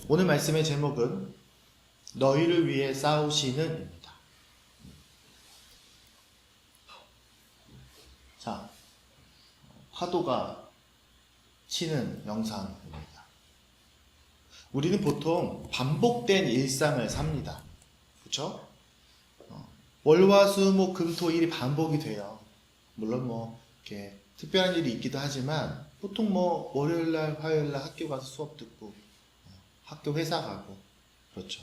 오늘 말씀의 제목은 너희를 위해 싸우시는입니다. 자, 파도가 치는 영상입니다. 우리는 보통 반복된 일상을 삽니다. 그렇죠? 월화수목금토일이 반복이 돼요. 물론 이렇게 특별한 일이 있기도 하지만 보통 월요일날 화요일날 학교 가서 수업 듣고 학교 회사 가고 그렇죠.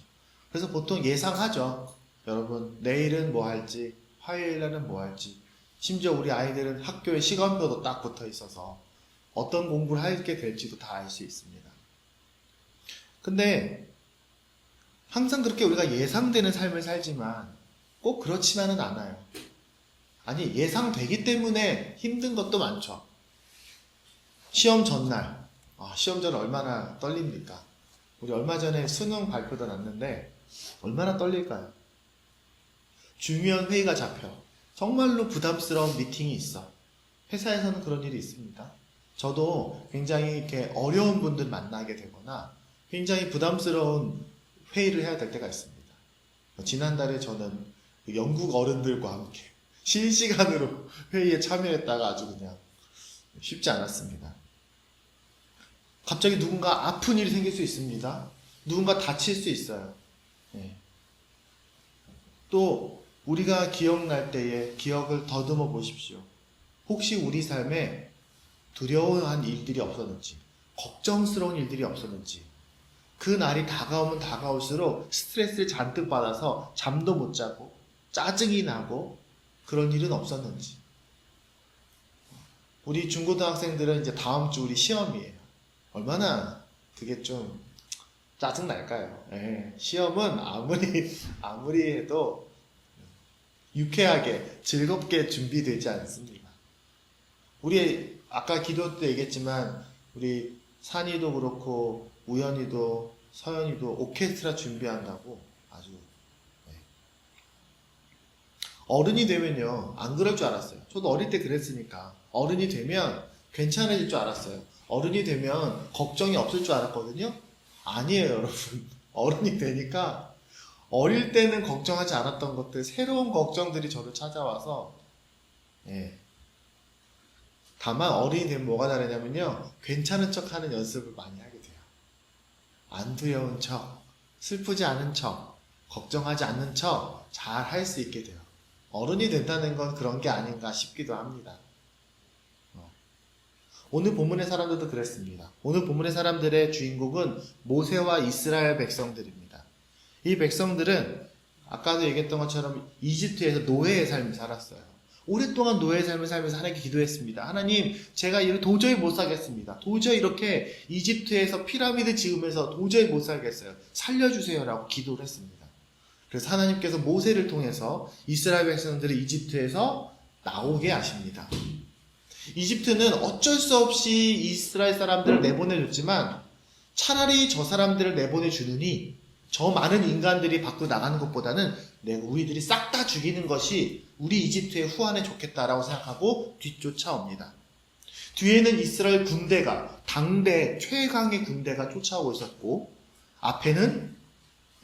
그래서 보통 예상하죠. 여러분 내일은 뭐 할지, 화요일날은 뭐 할지. 심지어 우리 아이들은 학교에 시간표도 딱 붙어 있어서 어떤 공부를 하게 될지도 다 알 수 있습니다. 근데 항상 그렇게 우리가 예상되는 삶을 살지만 꼭 그렇지만은 않아요. 아니, 예상되기 때문에 힘든 것도 많죠. 시험 전날, 시험 전 얼마나 떨립니까? 우리 얼마 전에 수능 발표도 났는데 얼마나 떨릴까요? 중요한 회의가 잡혀. 정말로 부담스러운 미팅이 있어. 회사에서는 그런 일이 있습니다. 저도 굉장히 이렇게 어려운 분들 만나게 되거나 굉장히 부담스러운 회의를 해야 될 때가 있습니다. 지난달에 저는 영국 어른들과 함께 실시간으로 회의에 참여했다가 아주 그냥 쉽지 않았습니다. 갑자기 누군가 아픈 일이 생길 수 있습니다. 누군가 다칠 수 있어요. 또 우리가 기억날 때에 기억을 더듬어 보십시오. 혹시 우리 삶에 두려워한 일들이 없었는지, 걱정스러운 일들이 없었는지, 그 날이 다가오면 다가올수록 스트레스를 잔뜩 받아서 잠도 못 자고 짜증이 나고 그런 일은 없었는지. 우리 중고등학생들은 이제 다음 주 우리 시험이에요. 얼마나 그게 좀 짜증 날까요? 시험은 아무리 해도 유쾌하게 즐겁게 준비되지 않습니다. 우리 아까 기도 때 얘기했지만 우리 산이도 그렇고 우연이도 서연이도 오케스트라 준비한다고 아주 어른이 되면요 안 그럴 줄 알았어요. 저도 어릴 때 그랬으니까 어른이 되면 괜찮아질 줄 알았어요. 어른이 되면 걱정이 없을 줄 알았거든요. 아니에요, 여러분. 어른이 되니까 어릴 때는 걱정하지 않았던 것들, 새로운 걱정들이 저를 찾아와서 다만 어른이 되면 뭐가 다르냐면요, 괜찮은 척하는 연습을 많이 하게 돼요. 안 두려운 척, 슬프지 않은 척, 걱정하지 않는 척 잘 할 수 있게 돼요. 어른이 된다는 건 그런 게 아닌가 싶기도 합니다. 오늘 본문의 사람들도 그랬습니다. 오늘 본문의 사람들의 주인공은 모세와 이스라엘 백성들입니다. 이 백성들은 아까도 얘기했던 것처럼 이집트에서 노예의 삶을 살았어요. 오랫동안 노예의 삶을 살면서 하나님께 기도했습니다. 하나님, 제가 이를 도저히 못 살겠습니다. 도저히 이렇게 이집트에서 피라미드 지으면서 도저히 못 살겠어요. 살려주세요 라고 기도를 했습니다. 그래서 하나님께서 모세를 통해서 이스라엘 백성들을 이집트에서 나오게 하십니다. 이집트는 어쩔 수 없이 이스라엘 사람들을 내보내줬지만 차라리 저 사람들을 내보내주느니 저 많은 인간들이 밖으로 나가는 것보다는 우리들이 싹 다 죽이는 것이 우리 이집트의 후환에 좋겠다라고 생각하고 뒤쫓아옵니다. 뒤에는 이스라엘 군대가 당대 최강의 군대가 쫓아오고 있었고 앞에는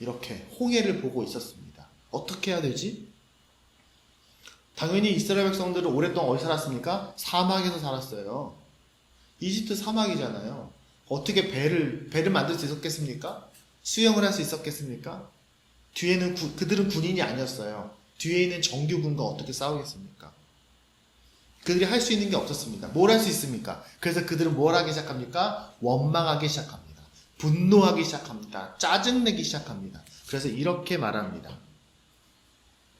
이렇게 홍해를 보고 있었습니다. 어떻게 해야 되지? 당연히 이스라엘 백성들은 오랫동안 어디 살았습니까? 사막에서 살았어요. 이집트 사막이잖아요. 어떻게 배를 만들 수 있었겠습니까? 수영을 할 수 있었겠습니까? 뒤에는 그들은 군인이 아니었어요. 뒤에 있는 정규군과 어떻게 싸우겠습니까? 그들이 할 수 있는 게 없었습니다. 뭘 할 수 있습니까? 그래서 그들은 뭘 하기 시작합니까? 원망하기 시작합니다. 분노하기 시작합니다. 짜증내기 시작합니다. 그래서 이렇게 말합니다.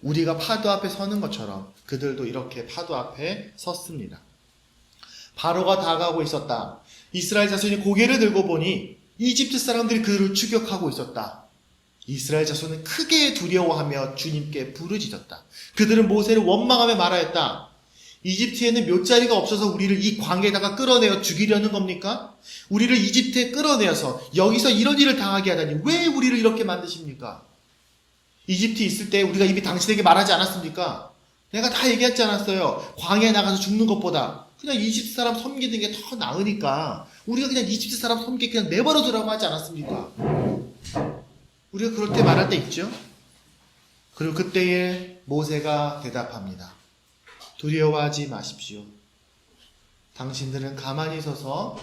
우리가 파도 앞에 서는 것처럼 그들도 이렇게 파도 앞에 섰습니다. 바로가 다가오고 있었다. 이스라엘 자손이 고개를 들고 보니 이집트 사람들이 그들을 추격하고 있었다. 이스라엘 자손은 크게 두려워하며 주님께 부르짖었다. 그들은 모세를 원망하며 말하였다. 이집트에는 묫자리가 없어서 우리를 이 광에다가 끌어내어 죽이려는 겁니까? 우리를 이집트에 끌어내어서 여기서 이런 일을 당하게 하다니 왜 우리를 이렇게 만드십니까? 이집트에 있을 때 우리가 이미 당신에게 말하지 않았습니까? 내가 다 얘기하지 않았어요. 광야에 나가서 죽는 것보다 그냥 이집트 사람 섬기는 게 더 나으니까 우리가 그냥 이집트 사람 섬기 그냥 내버려 두라고 하지 않았습니까? 우리가 그럴 때 말할 때 있죠. 그리고 그때에 모세가 대답합니다. 두려워하지 마십시오. 당신들은 가만히 서서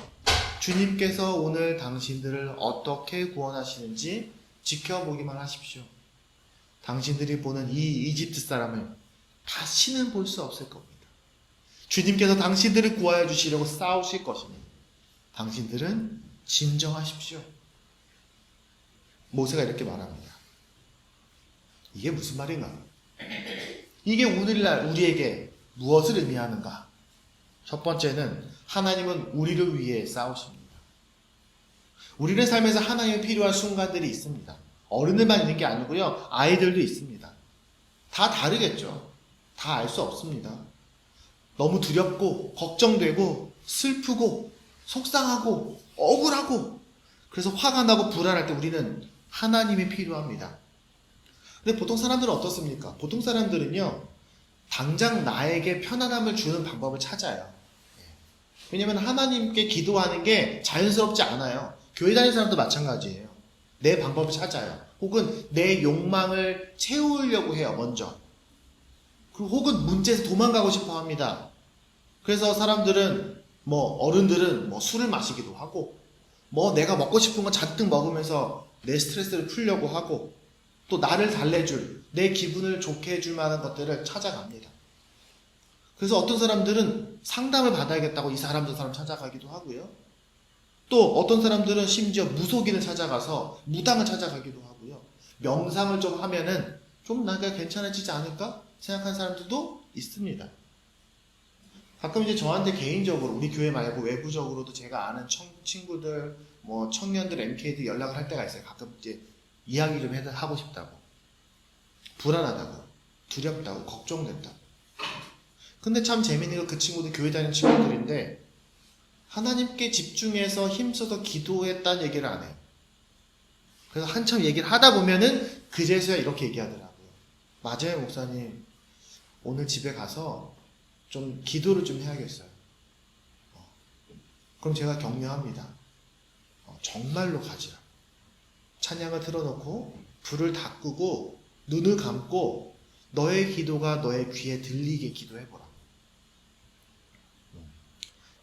주님께서 오늘 당신들을 어떻게 구원하시는지 지켜보기만 하십시오. 당신들이 보는 이 이집트 사람을 다시는 볼 수 없을 겁니다. 주님께서 당신들을 구하여 주시려고 싸우실 것입니다. 당신들은 진정하십시오. 모세가 이렇게 말합니다. 이게 무슨 말인가? 이게 오늘날 우리에게 무엇을 의미하는가? 첫 번째는 하나님은 우리를 위해 싸우십니다. 우리의 삶에서 하나님이 필요한 순간들이 있습니다. 어른들만 있는 게 아니고요. 아이들도 있습니다. 다 다르겠죠. 다 알 수 없습니다. 너무 두렵고 걱정되고 슬프고 속상하고 억울하고 그래서 화가 나고 불안할 때 우리는 하나님이 필요합니다. 근데 보통 사람들은 어떻습니까? 보통 사람들은요. 당장 나에게 편안함을 주는 방법을 찾아요. 왜냐하면 하나님께 기도하는 게 자연스럽지 않아요. 교회 다니는 사람도 마찬가지예요. 내 방법을 찾아요. 혹은 내 욕망을 채우려고 해요. 먼저. 그리고 혹은 문제에서 도망가고 싶어 합니다. 그래서 사람들은 어른들은 술을 마시기도 하고 내가 먹고 싶은 거 잔뜩 먹으면서 내 스트레스를 풀려고 하고 또 나를 달래줄 내 기분을 좋게 해줄 만한 것들을 찾아갑니다. 그래서 어떤 사람들은 상담을 받아야겠다고 이 사람 저 사람 찾아가기도 하고요. 또 어떤 사람들은 심지어 무속인을 찾아가서 무당을 찾아가기도 하고요. 명상을 좀 하면은 좀 나가 괜찮아지지 않을까 생각하는 사람들도 있습니다. 가끔 이제 저한테 개인적으로 우리 교회 말고 외부적으로도 제가 아는 친구들, 청년들, MK들 연락을 할 때가 있어요. 가끔 이제 이야기 좀 하고 싶다고, 불안하다고, 두렵다고, 걱정된다고. 근데 참 재밌는 건 그 친구들 교회 다니는 친구들인데 하나님께 집중해서 힘써서 기도했다는 얘기를 안 해요. 그래서 한참 얘기를 하다 보면은 그제서야 이렇게 얘기하더라고요. 맞아요, 목사님. 오늘 집에 가서 좀 기도를 좀 해야겠어요. 그럼 제가 격려합니다. 정말로 가지라. 찬양을 틀어놓고 불을 다 끄고 눈을 감고 너의 기도가 너의 귀에 들리게 기도해보라.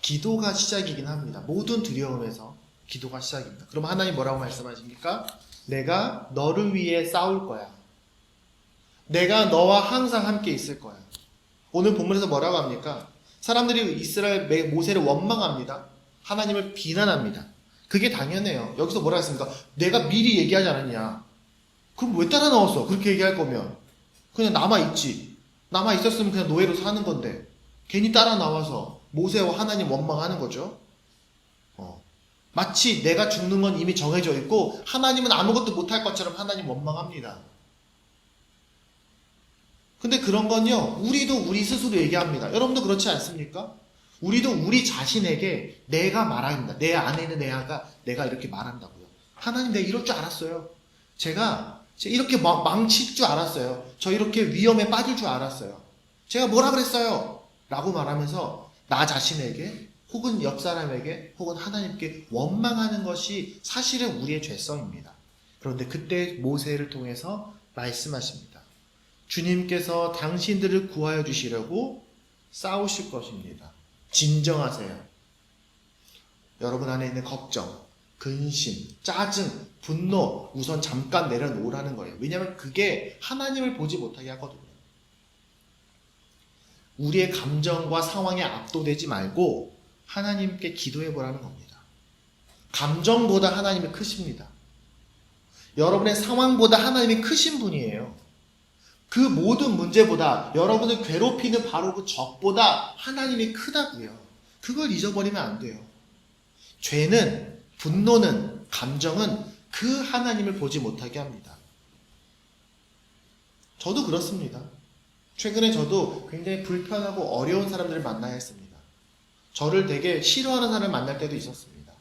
기도가 시작이긴 합니다. 모든 두려움에서 기도가 시작입니다. 그럼 하나님 뭐라고 말씀하십니까? 내가 너를 위해 싸울 거야. 내가 너와 항상 함께 있을 거야. 오늘 본문에서 뭐라고 합니까? 사람들이 이스라엘 모세를 원망합니다. 하나님을 비난합니다. 그게 당연해요. 여기서 뭐라 했습니까? 내가 미리 얘기하지 않았냐. 그럼 왜 따라 나왔어? 그렇게 얘기할 거면 그냥 남아있지. 남아있었으면 그냥 노예로 사는 건데 괜히 따라 나와서 모세와 하나님 원망하는 거죠. 마치 내가 죽는 건 이미 정해져 있고 하나님은 아무것도 못할 것처럼 하나님 원망합니다. 근데 그런 건요, 우리도 우리 스스로 얘기합니다. 여러분도 그렇지 않습니까? 우리도 우리 자신에게 내가 말합니다. 내 안에 있는 내가 이렇게 말한다고요. 하나님, 내가 이럴 줄 알았어요. 제가 이렇게 망칠 줄 알았어요. 저 이렇게 위험에 빠질 줄 알았어요. 제가 뭐라 그랬어요? 라고 말하면서 나 자신에게 혹은 옆 사람에게 혹은 하나님께 원망하는 것이 사실은 우리의 죄성입니다. 그런데 그때 모세를 통해서 말씀하십니다. 주님께서 당신들을 구하여 주시려고 싸우실 것입니다. 진정하세요. 여러분 안에 있는 걱정, 근심, 짜증, 분노 우선 잠깐 내려놓으라는 거예요. 왜냐하면 그게 하나님을 보지 못하게 하거든요. 우리의 감정과 상황에 압도되지 말고 하나님께 기도해 보라는 겁니다. 감정보다 하나님이 크십니다. 여러분의 상황보다 하나님이 크신 분이에요. 그 모든 문제보다 여러분을 괴롭히는 바로 그 적보다 하나님이 크다고요. 그걸 잊어버리면 안 돼요. 죄는, 분노는, 감정은 그 하나님을 보지 못하게 합니다. 저도 그렇습니다. 최근에 저도 굉장히 불편하고 어려운 사람들을 만나야 했습니다. 저를 되게 싫어하는 사람을 만날 때도 있었습니다.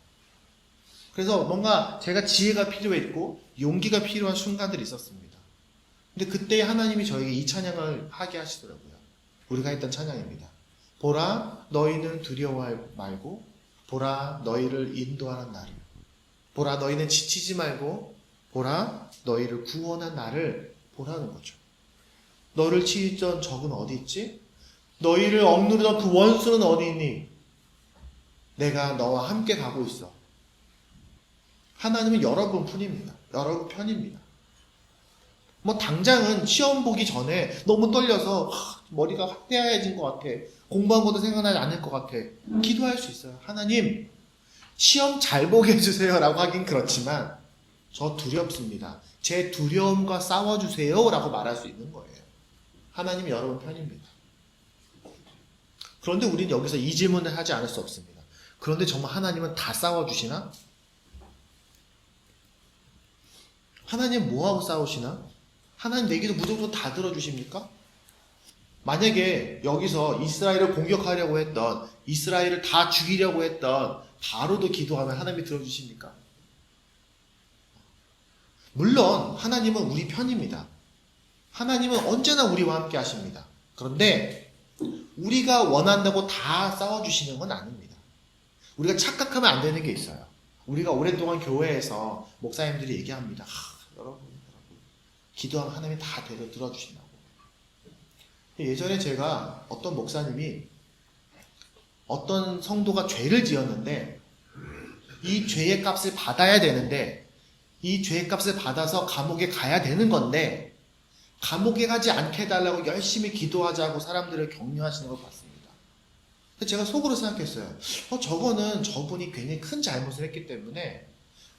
그래서 뭔가 제가 지혜가 필요했고 용기가 필요한 순간들이 있었습니다. 근데 그때 하나님이 저에게 이 찬양을 하게 하시더라고요. 우리가 했던 찬양입니다. 보라, 너희는 두려워하지 말고 보라, 너희를 인도하는 나를. 보라, 너희는 지치지 말고 보라, 너희를 구원한 나를 보라는 거죠. 너를 치던 적은 어디 있지? 너희를 억누르던 그 원수는 어디 있니? 내가 너와 함께 가고 있어. 하나님은 여러분 뿐입니다. 여러분 편입니다. 뭐 당장은 시험 보기 전에 너무 떨려서 머리가 확대해진 것 같아. 공부한 것도 생각나지 않을 것 같아. 기도할 수 있어요. 하나님, 시험 잘 보게 해주세요 라고 하긴 그렇지만 저 두렵습니다. 제 두려움과 싸워주세요 라고 말할 수 있는 거예요. 하나님 여러분 편입니다. 그런데 우리는 여기서 이 질문을 하지 않을 수 없습니다. 그런데 정말 하나님은 다 싸워주시나? 하나님 뭐하고 싸우시나? 하나님 내 기도 무조건 다 들어주십니까? 만약에 여기서 이스라엘을 공격하려고 했던, 이스라엘을 다 죽이려고 했던 바로도 기도하면 하나님이 들어주십니까? 물론 하나님은 우리 편입니다. 하나님은 언제나 우리와 함께 하십니다. 그런데 우리가 원한다고 다 싸워주시는 건 아닙니다. 우리가 착각하면 안 되는 게 있어요. 우리가 오랫동안 교회에서 목사님들이 얘기합니다. 여러분 기도하면 하나님이 다 들어주신다고. 예전에 제가 어떤 목사님이 어떤 성도가 죄를 지었는데 이 죄의 값을 받아야 되는데 이 죄의 값을 받아서 감옥에 가야 되는 건데 감옥에 가지 않게 해달라고 열심히 기도하자고 사람들을 격려하시는 걸 봤습니다. 제가 속으로 생각했어요. 저거는 저분이 굉장히 큰 잘못을 했기 때문에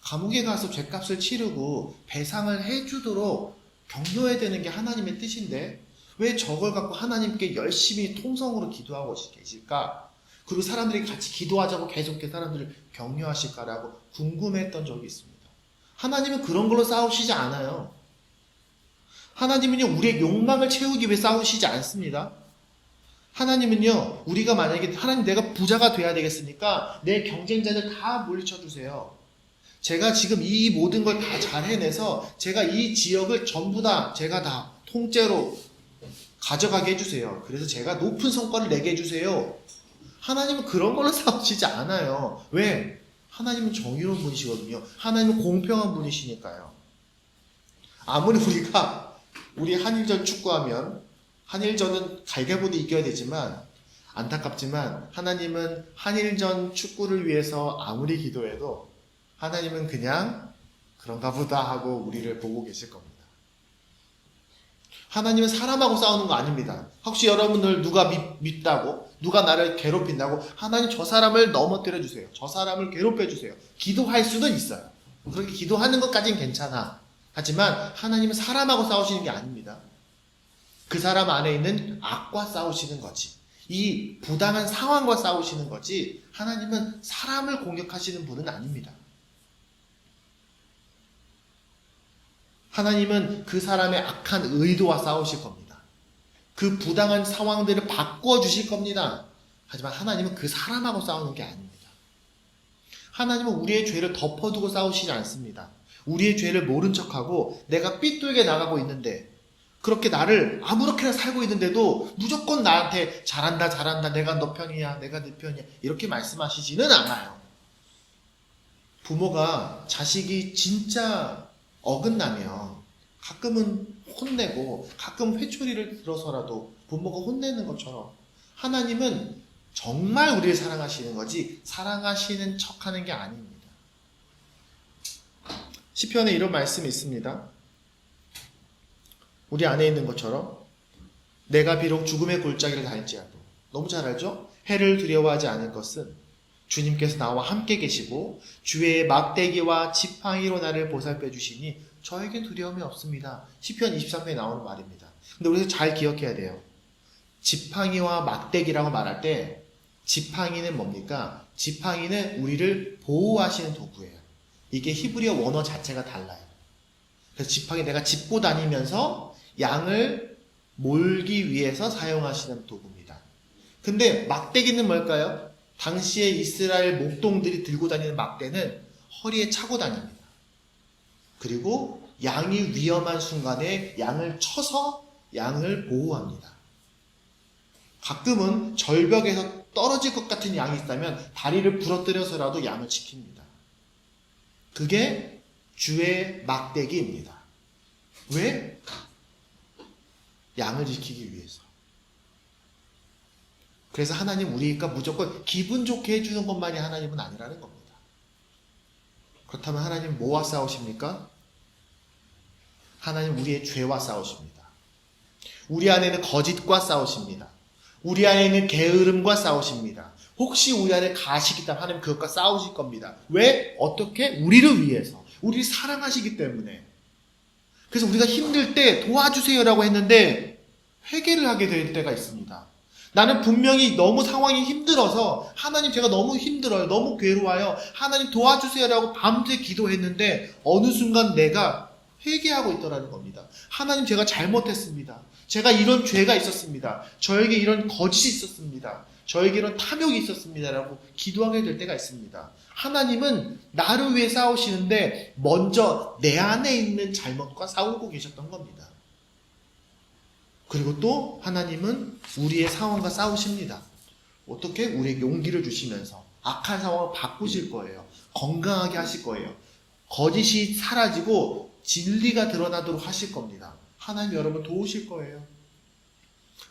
감옥에 가서 죄값을 치르고 배상을 해주도록 격려해야 되는 게 하나님의 뜻인데 왜 저걸 갖고 하나님께 열심히 통성으로 기도하고 계실까? 그리고 사람들이 같이 기도하자고 계속 사람들을 격려하실까라고 궁금했던 적이 있습니다. 하나님은 그런 걸로 싸우시지 않아요. 하나님은요, 우리의 욕망을 채우기 위해 싸우시지 않습니다. 하나님은요, 우리가 만약에 하나님 내가 부자가 돼야 되겠으니까 내 경쟁자들 다 물리쳐 주세요. 제가 지금 이 모든 걸 다 잘 해내서 제가 이 지역을 전부 다 제가 다 통째로 가져가게 해주세요. 그래서 제가 높은 성과를 내게 해주세요. 하나님은 그런 걸로 싸우시지 않아요. 왜? 하나님은 정의로운 분이시거든요. 하나님은 공평한 분이시니까요. 아무리 우리 한일전 축구하면 한일전은 갈가보도 이겨야 되지만 안타깝지만 하나님은 한일전 축구를 위해서 아무리 기도해도 하나님은 그냥 그런가 보다 하고 우리를 보고 계실 겁니다. 하나님은 사람하고 싸우는 거 아닙니다. 혹시 여러분들 누가 밉다고? 누가 나를 괴롭힌다고? 하나님 저 사람을 넘어뜨려 주세요. 저 사람을 괴롭혀 주세요. 기도할 수도 있어요. 그렇게 기도하는 것까지는 괜찮아. 하지만 하나님은 사람하고 싸우시는 게 아닙니다. 그 사람 안에 있는 악과 싸우시는 거지. 이 부당한 상황과 싸우시는 거지 하나님은 사람을 공격하시는 분은 아닙니다. 하나님은 그 사람의 악한 의도와 싸우실 겁니다. 그 부당한 상황들을 바꾸어 주실 겁니다. 하지만 하나님은 그 사람하고 싸우는 게 아닙니다. 하나님은 우리의 죄를 덮어두고 싸우시지 않습니다. 우리의 죄를 모른 척하고 내가 삐뚤게 나가고 있는데 그렇게 나를 아무렇게나 살고 있는데도 무조건 나한테 잘한다 내가 너 편이야 내가 네 편이야 이렇게 말씀하시지는 않아요. 부모가 자식이 진짜 어긋나면 가끔은 혼내고 가끔 회초리를 들어서라도 부모가 혼내는 것처럼 하나님은 정말 우리를 사랑하시는 거지 사랑하시는 척하는 게 아닙니다. 시편에 이런 말씀이 있습니다. 우리 안에 있는 것처럼 내가 비록 죽음의 골짜기를 다닐지라도 너무 잘 알죠? 해를 두려워하지 않을 것은 주님께서 나와 함께 계시고 주의 막대기와 지팡이로 나를 보살펴 주시니 저에겐 두려움이 없습니다. 시편 23편에 나오는 말입니다. 근데 우리가 잘 기억해야 돼요. 지팡이와 막대기라고 말할 때 지팡이는 뭡니까? 지팡이는 우리를 보호하시는 도구예요. 이게 히브리어 원어 자체가 달라요. 그래서 지팡이 내가 짚고 다니면서 양을 몰기 위해서 사용하시는 도구입니다. 근데 막대기는 뭘까요? 당시에 이스라엘 목동들이 들고 다니는 막대는 허리에 차고 다닙니다. 그리고 양이 위험한 순간에 양을 쳐서 양을 보호합니다. 가끔은 절벽에서 떨어질 것 같은 양이 있다면 다리를 부러뜨려서라도 양을 지킵니다. 그게 주의 막대기입니다. 왜? 양을 지키기 위해서. 그래서 하나님 우리가 무조건 기분 좋게 해주는 것만이 하나님은 아니라는 겁니다. 그렇다면 하나님 뭐와 싸우십니까? 하나님 우리의 죄와 싸우십니다. 우리 안에는 거짓과 싸우십니다. 우리 안에 있는 게으름과 싸우십니다. 혹시 우리 안에 가식이 있다면 하나님 그것과 싸우실 겁니다. 왜? 어떻게? 우리를 위해서. 우리를 사랑하시기 때문에. 그래서 우리가 힘들 때 도와주세요라고 했는데 회개를 하게 될 때가 있습니다. 나는 분명히 너무 상황이 힘들어서 하나님 제가 너무 힘들어요. 너무 괴로워요. 하나님 도와주세요라고 밤새 기도했는데 어느 순간 내가 회개하고 있더라는 겁니다. 하나님 제가 잘못했습니다. 제가 이런 죄가 있었습니다. 저에게 이런 거짓이 있었습니다. 저에게 이런 탐욕이 있었습니다라고 기도하게 될 때가 있습니다. 하나님은 나를 위해 싸우시는데 먼저 내 안에 있는 잘못과 싸우고 계셨던 겁니다. 그리고 또 하나님은 우리의 상황과 싸우십니다. 어떻게? 우리에게 용기를 주시면서 악한 상황을 바꾸실 거예요. 건강하게 하실 거예요. 거짓이 사라지고 진리가 드러나도록 하실 겁니다. 하나님 여러분 도우실 거예요.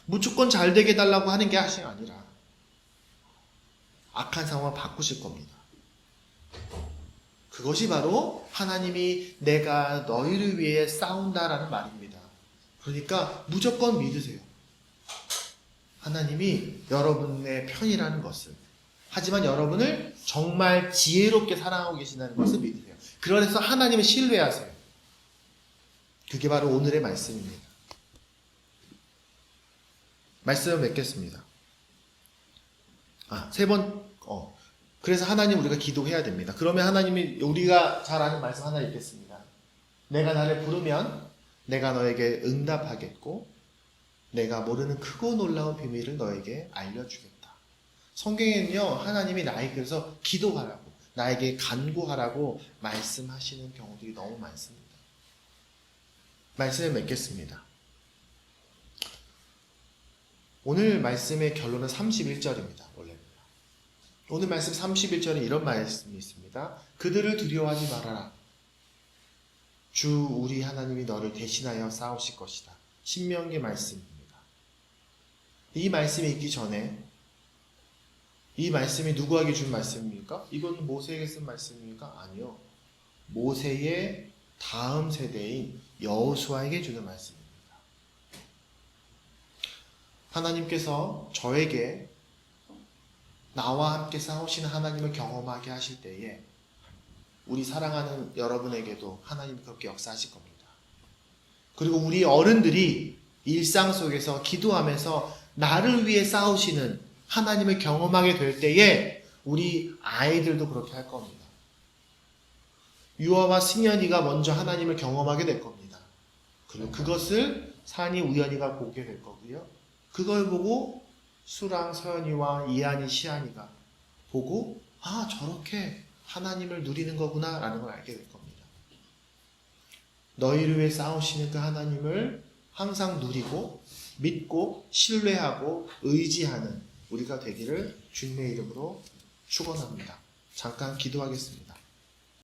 무조건 잘 되게 해달라고 하는 게 아니라 악한 상황을 바꾸실 겁니다. 그것이 바로 하나님이 내가 너희를 위해 싸운다라는 말입니다. 그러니까 무조건 믿으세요. 하나님이 여러분의 편이라는 것을. 하지만 여러분을 정말 지혜롭게 사랑하고 계신다는 것을 믿으세요. 그래서 하나님을 신뢰하세요. 그게 바로 오늘의 말씀입니다. 말씀을 맺겠습니다. 그래서 하나님 우리가 기도해야 됩니다. 그러면 하나님이 우리가 잘 아는 말씀 하나 읽겠습니다. 내가 나를 부르면 내가 너에게 응답하겠고 내가 모르는 크고 놀라운 비밀을 너에게 알려주겠다. 성경에는요 하나님이 나에게 그래서 기도하라고 나에게 간구하라고 말씀하시는 경우들이 너무 많습니다. 말씀을 맺겠습니다. 오늘 말씀의 결론은 31절입니다. 원래는. 오늘 말씀 31절에 이런 말씀이 있습니다. 그들을 두려워하지 말아라. 주 우리 하나님이 너를 대신하여 싸우실 것이다. 신명기 말씀입니다. 이 말씀이 있기 전에 이 말씀이 누구에게 준 말씀입니까? 이건 모세에게 쓴 말씀입니까? 아니요. 모세의 다음 세대인 여호수아에게 주는 말씀입니다. 하나님께서 저에게 나와 함께 싸우시는 하나님을 경험하게 하실 때에 우리 사랑하는 여러분에게도 하나님이 그렇게 역사하실 겁니다. 그리고 우리 어른들이 일상 속에서 기도하면서 나를 위해 싸우시는 하나님을 경험하게 될 때에 우리 아이들도 그렇게 할 겁니다. 유아와 승현이가 먼저 하나님을 경험하게 될 겁니다. 그리고 그것을 산이 우연이가 보게 될 거고요. 그걸 보고 수랑 서연이와 이한이 시안이가 보고 저렇게 하나님을 누리는 거구나 라는 걸 알게 될 겁니다. 너희를 위해 싸우시는 그 하나님을 항상 누리고 믿고 신뢰하고 의지하는 우리가 되기를 주님의 이름으로 축원합니다. 잠깐 기도하겠습니다.